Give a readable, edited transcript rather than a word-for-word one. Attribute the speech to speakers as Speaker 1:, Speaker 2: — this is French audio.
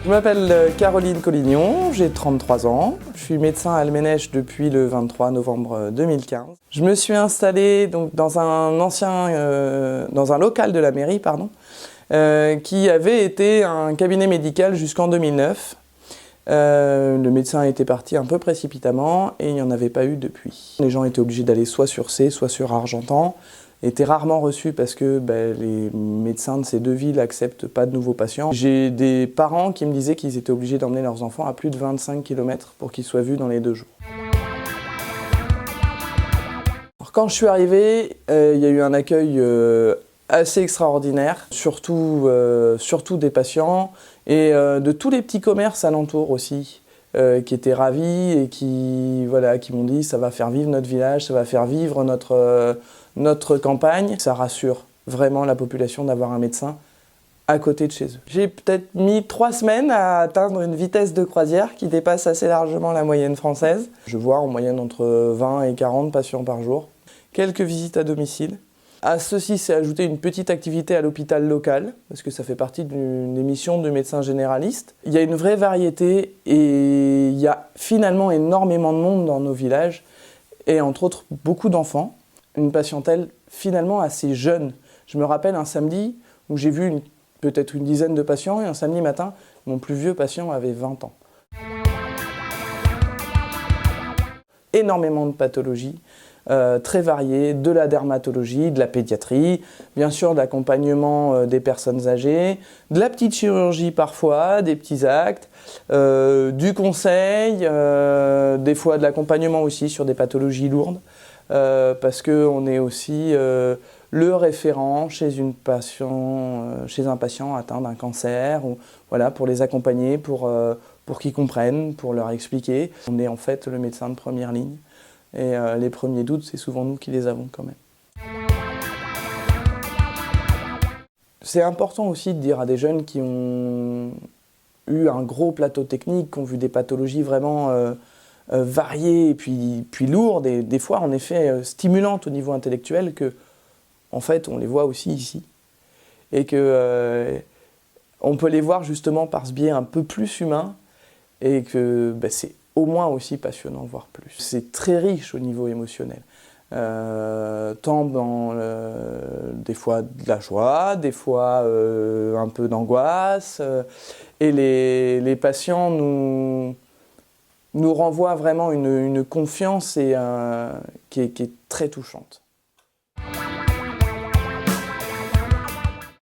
Speaker 1: Je m'appelle Caroline Collignon, j'ai 33 ans. Je suis médecin à Alménech depuis le 23 novembre 2015. Je me suis installée donc, dans un local de la mairie, qui avait été un cabinet médical jusqu'en 2009. Le médecin était parti un peu précipitamment et il n'y en avait pas eu depuis. Les gens étaient obligés d'aller soit sur C, soit sur Argentan. Étaient rarement reçus parce que les médecins de ces deux villes n'acceptent pas de nouveaux patients. J'ai des parents qui me disaient qu'ils étaient obligés d'emmener leurs enfants à plus de 25 km pour qu'ils soient vus dans les 2 jours. Alors, quand je suis arrivé, il y a eu un accueil assez extraordinaire, surtout des patients et de tous les petits commerces alentours aussi. Qui étaient ravis et qui m'ont dit ça va faire vivre notre village, ça va faire vivre notre campagne. Ça rassure vraiment la population d'avoir un médecin à côté de chez eux. J'ai peut-être mis 3 semaines à atteindre une vitesse de croisière qui dépasse assez largement la moyenne française. Je vois en moyenne entre 20 et 40 patients par jour. Quelques visites à domicile. À ceci s'est ajouté une petite activité à l'hôpital local, parce que ça fait partie d'une émission de médecins généralistes. Il y a une vraie variété et il y a finalement énormément de monde dans nos villages, et entre autres beaucoup d'enfants. Une patientèle finalement assez jeune. Je me rappelle un samedi où j'ai vu peut-être une dizaine de patients, et un samedi matin, mon plus vieux patient avait 20 ans. Énormément de pathologies. Très variées, de la dermatologie, de la pédiatrie, bien sûr de l'accompagnement des personnes âgées, de la petite chirurgie parfois, des petits actes, du conseil, des fois de l'accompagnement aussi sur des pathologies lourdes, parce qu'on est aussi le référent chez un patient atteint d'un cancer, ou, pour les accompagner, pour qu'ils comprennent, pour leur expliquer. On est en fait le médecin de première ligne. Et les premiers doutes, c'est souvent nous qui les avons quand même. C'est important aussi de dire à des jeunes qui ont eu un gros plateau technique, qui ont vu des pathologies vraiment variées et puis lourdes, et des fois en effet stimulantes au niveau intellectuel, que en fait on les voit aussi ici. Et que on peut les voir justement par ce biais un peu plus humain, et que c'est au moins aussi passionnant, voire plus. C'est très riche au niveau émotionnel. Tant dans des fois de la joie, des fois un peu d'angoisse. Et les patients nous renvoient vraiment une confiance qui est très touchante.